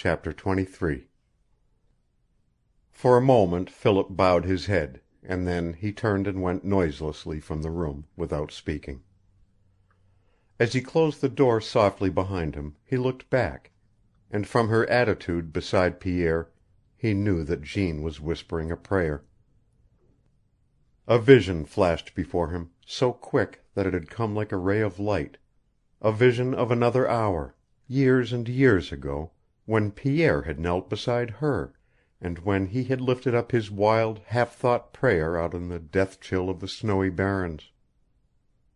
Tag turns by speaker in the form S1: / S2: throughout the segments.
S1: Chapter 23 For a moment Philip bowed his head, and then he turned and went noiselessly from the room, without speaking. As he closed the door softly behind him, he looked back, and from her attitude beside Pierre he knew that Jeanne was whispering a prayer. A vision flashed before him, so quick that it had come like a ray of light, a vision of another hour, years and years ago, when Pierre had knelt beside her, and when he had lifted up his wild, half-thought prayer out in the death-chill of the snowy barrens.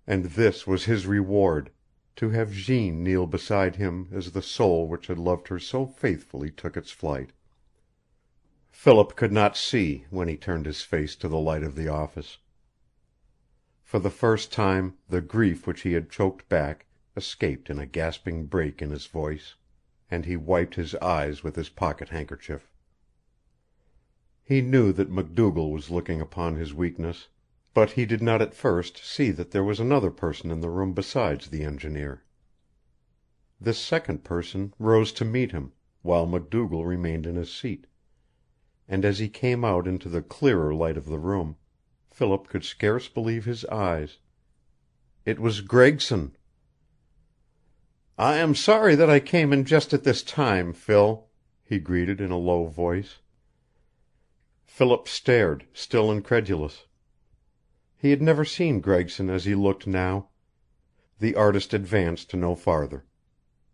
S1: And this was his reward, to have Jeanne kneel beside him as the soul which had loved her so faithfully took its flight. Philip could not see when he turned his face to the light of the office. For the first time the grief which he had choked back escaped in a gasping break in his voice, and he wiped his eyes with his pocket-handkerchief. He knew that MacDougall was looking upon his weakness, but he did not at first see that there was another person in the room besides the engineer. This second person rose to meet him, while MacDougall remained in his seat, and as he came out into the clearer light of the room, Philip could scarce believe his eyes. It was Gregson! "I am sorry that I came in just at this time, Phil," he greeted in a low voice. Philip stared, still incredulous. He had never seen Gregson as he looked now. The artist advanced no farther.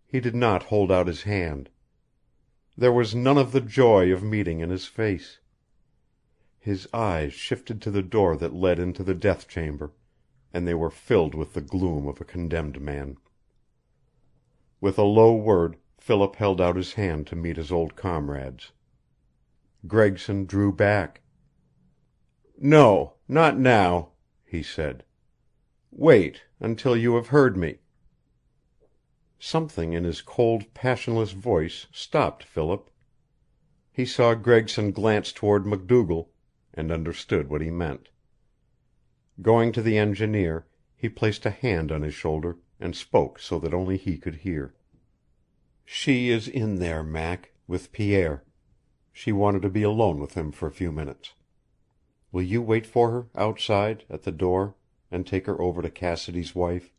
S1: He did not hold out his hand. There was none of the joy of meeting in his face. His eyes shifted to the door that led into the death chamber, and they were filled with the gloom of a condemned man. With a low word Philip held out his hand to meet his old comrade's. Gregson drew back. "No, not now," he said. "Wait until you have heard me." Something in his cold, passionless voice stopped Philip. He saw Gregson glance toward MacDougall, and understood what he meant. Going to the engineer, he placed a hand on his shoulder and spoke so that only he could hear. "She is in there, Mac, with Pierre. She wanted to be alone with him for a few minutes. Will you wait for her outside at the door and take her over to Cassidy's wife?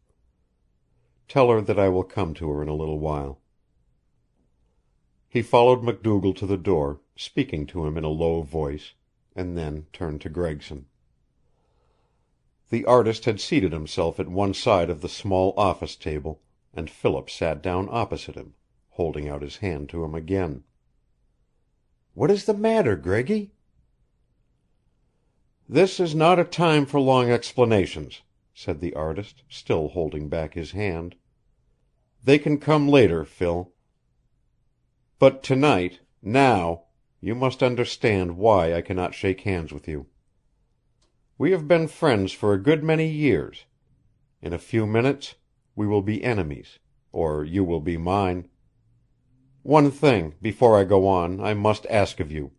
S1: Tell her that I will come to her in a little while." He followed MacDougall to the door, speaking to him in a low voice, and then turned to Gregson. The artist had seated himself at one side of the small office table, and Philip sat down opposite him, holding out his hand to him again. "What is the matter, Greggy?" "This is not a time for long explanations," said the artist, still holding back his hand. "They can come later, Phil. But tonight, now, you must understand why I cannot shake hands with you. We have been friends for a good many years. In a few minutes we will be enemies, or you will be mine. One thing, before I go on, I must ask of you.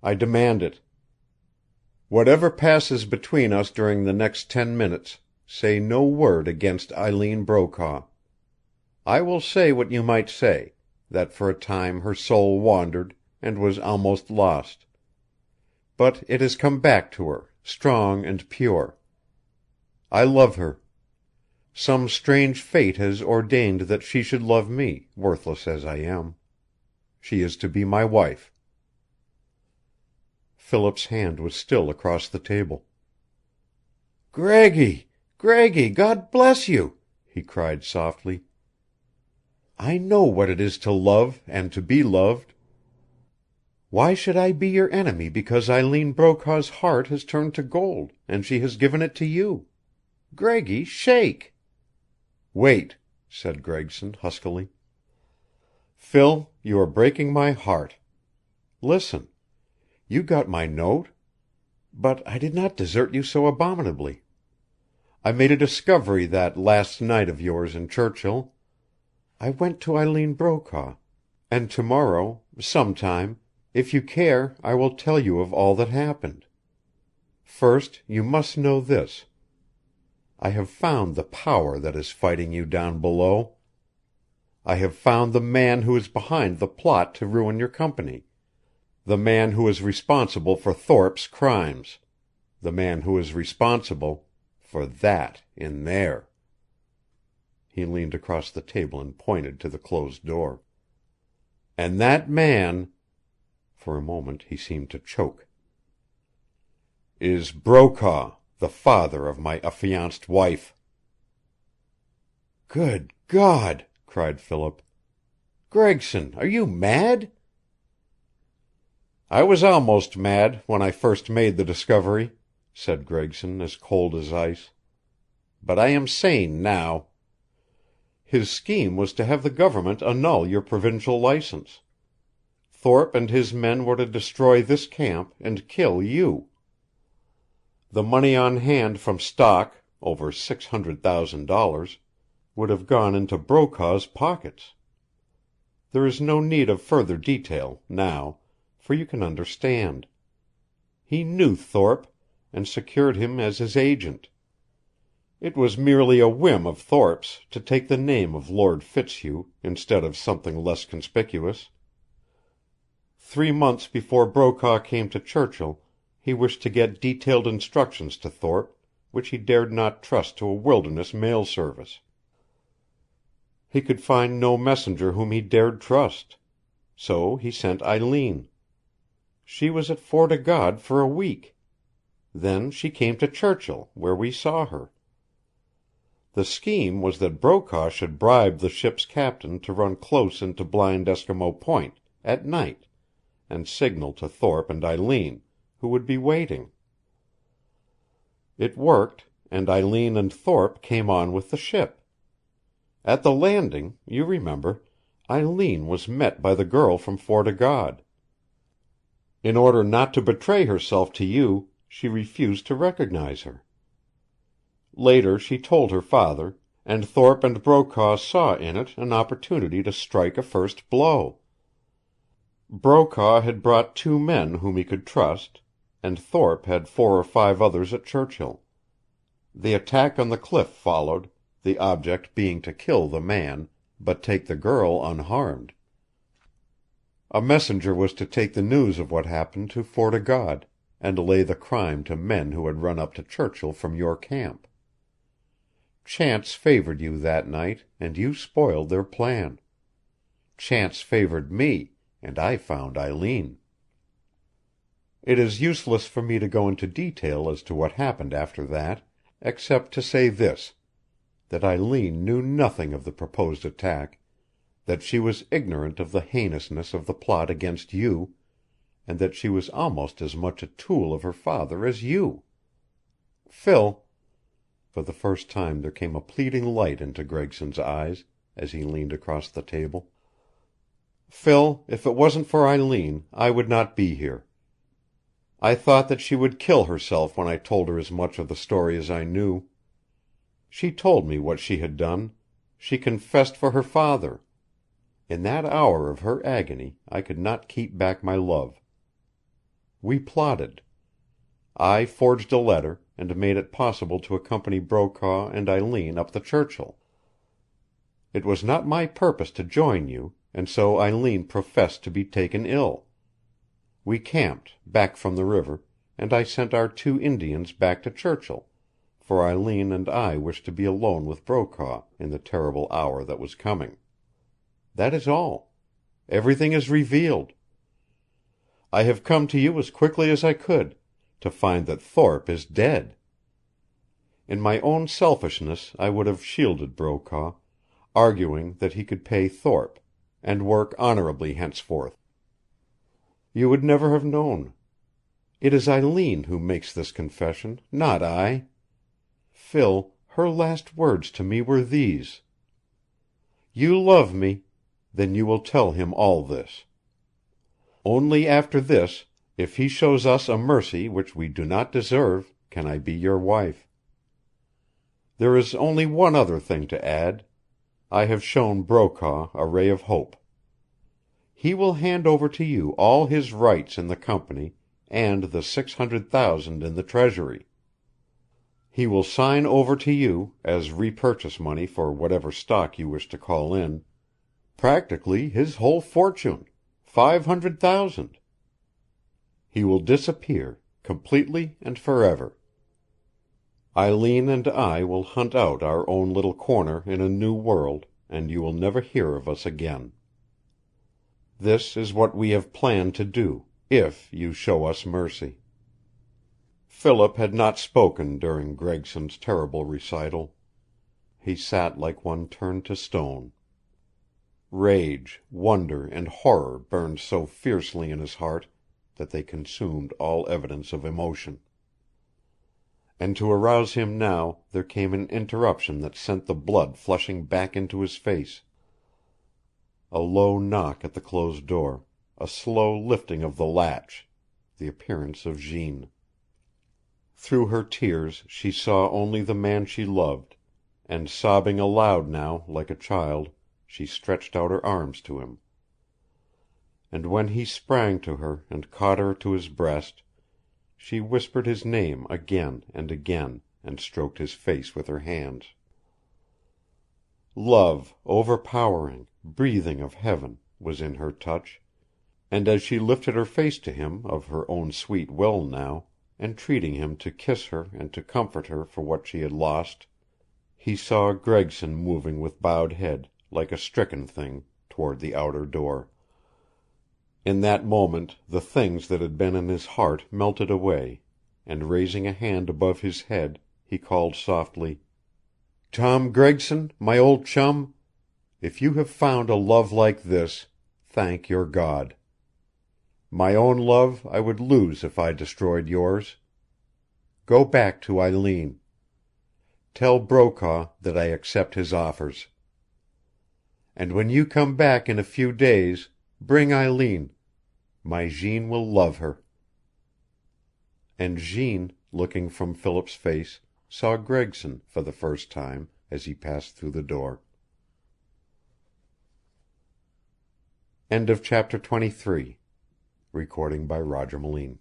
S1: I demand it. Whatever passes between us during the next 10 minutes, say no word against Eileen Brokaw. I will say what you might say, that for a time her soul wandered and was almost lost. But it has come back to her, strong and pure. I love her. Some strange fate has ordained that she should love me, worthless as I am. She is to be my wife." Philip's hand was still across the table. "Greggy! Greggy! God bless you!" he cried softly. "I know what it is to love and to be loved. Why should I be your enemy because Eileen Brokaw's heart has turned to gold, and she has given it to you? Greggy, shake!" "Wait," said Gregson, huskily. "Phil, you are breaking my heart. Listen. You got my note? But I did not desert you so abominably. I made a discovery that last night of yours in Churchill. I went to Eileen Brokaw, and tomorrow, sometime, if you care, I will tell you of all that happened. First, you must know this. I have found the power that is fighting you down below. I have found the man who is behind the plot to ruin your company, the man who is responsible for Thorpe's crimes, the man who is responsible for that in there." He leaned across the table and pointed to the closed door. "And that man," for a moment he seemed to choke, "is Brokaw, the father of my affianced wife." "Good God!" cried Philip. "Gregson, are you mad?" "I was almost mad when I first made the discovery," said Gregson, as cold as ice. "But I am sane now. His scheme was to have the government annul your provincial license. Thorpe and his men were to destroy this camp and kill you. The money on hand from stock, over $600,000, would have gone into Brokaw's pockets. There is no need of further detail, now, for you can understand. He knew Thorpe, and secured him as his agent. It was merely a whim of Thorpe's to take the name of Lord Fitzhugh instead of something less conspicuous. 3 months before Brokaw came to Churchill, he wished to get detailed instructions to Thorpe, which he dared not trust to a wilderness mail service. He could find no messenger whom he dared trust. So he sent Eileen. She was at Fort o' God for a week. Then she came to Churchill, where we saw her. The scheme was that Brokaw should bribe the ship's captain to run close into Blind Eskimo Point, at night, and signal to Thorpe and Eileen, who would be waiting. It worked, and Eileen and Thorpe came on with the ship. At the landing, you remember, Eileen was met by the girl from Fort o' God. In order not to betray herself to you, she refused to recognize her. Later she told her father, and Thorpe and Brokaw saw in it an opportunity to strike a first blow. Brokaw had brought 2 men whom he could trust, and Thorpe had 4 or 5 others at Churchill. The attack on the cliff followed, the object being to kill the man, but take the girl unharmed. A messenger was to take the news of what happened to Fort o' God, and lay the crime to men who had run up to Churchill from your camp. Chance favored you that night, and you spoiled their plan. Chance favored me, and I found Eileen. It is useless for me to go into detail as to what happened after that, except to say this, that Eileen knew nothing of the proposed attack, that she was ignorant of the heinousness of the plot against you, and that she was almost as much a tool of her father as you. Phil," for the first time there came a pleading light into Gregson's eyes as he leaned across the table, "Phil, if it wasn't for Eileen, I would not be here. I thought that she would kill herself when I told her as much of the story as I knew. She told me what she had done. She confessed for her father. In that hour of her agony I could not keep back my love. We plotted. I forged a letter, and made it possible to accompany Brokaw and Eileen up the Churchill. It was not my purpose to join you, and so Eileen professed to be taken ill. We camped, back from the river, and I sent our 2 Indians back to Churchill, for Eileen and I wished to be alone with Brokaw in the terrible hour that was coming. That is all. Everything is revealed. I have come to you as quickly as I could, to find that Thorpe is dead. In my own selfishness I would have shielded Brokaw, arguing that he could pay Thorpe, and work honorably henceforth. You would never have known. It is Eileen who makes this confession, not I. Phil, her last words to me were these: 'You love me, then you will tell him all this. Only after this, if he shows us a mercy which we do not deserve, can I be your wife. There is only one other thing to add. I have shown Brokaw a ray of hope. He will hand over to you all his rights in the company and the $600,000 in the treasury. He will sign over to you, as repurchase money for whatever stock you wish to call in, Practically his whole fortune, 500,000. He will disappear, completely and forever. Eileen and I will hunt out our own little corner in a new world, and you will never hear of us again. This is what we have planned to do, if you show us mercy." Philip had not spoken during Gregson's terrible recital. He sat like one turned to stone. Rage, wonder, and horror burned so fiercely in his heart that they consumed all evidence of emotion. And to arouse him now there came an interruption that sent the blood flushing back into his face. A low knock at the closed door, a slow lifting of the latch, the appearance of Jeanne. Through her tears she saw only the man she loved, and sobbing aloud now like a child, she stretched out her arms to him. And when he sprang to her and caught her to his breast, she whispered his name again and again, and stroked his face with her hands. Love, overpowering, breathing of heaven, was in her touch, and as she lifted her face to him of her own sweet will now, entreating him to kiss her and to comfort her for what she had lost, he saw Gregson moving with bowed head, like a stricken thing, toward the outer door. In that moment the things that had been in his heart melted away, and raising a hand above his head, he called softly, "Tom Gregson, my old chum, if you have found a love like this, thank your God. My own love I would lose if I destroyed yours. Go back to Eileen. Tell Brokaw that I accept his offers. And when you come back in a few days, bring Eileen. My Jeanne will love her." And Jeanne, looking from Philip's face, saw Gregson for the first time as he passed through the door. End of chapter 23. Recording by Roger Moline.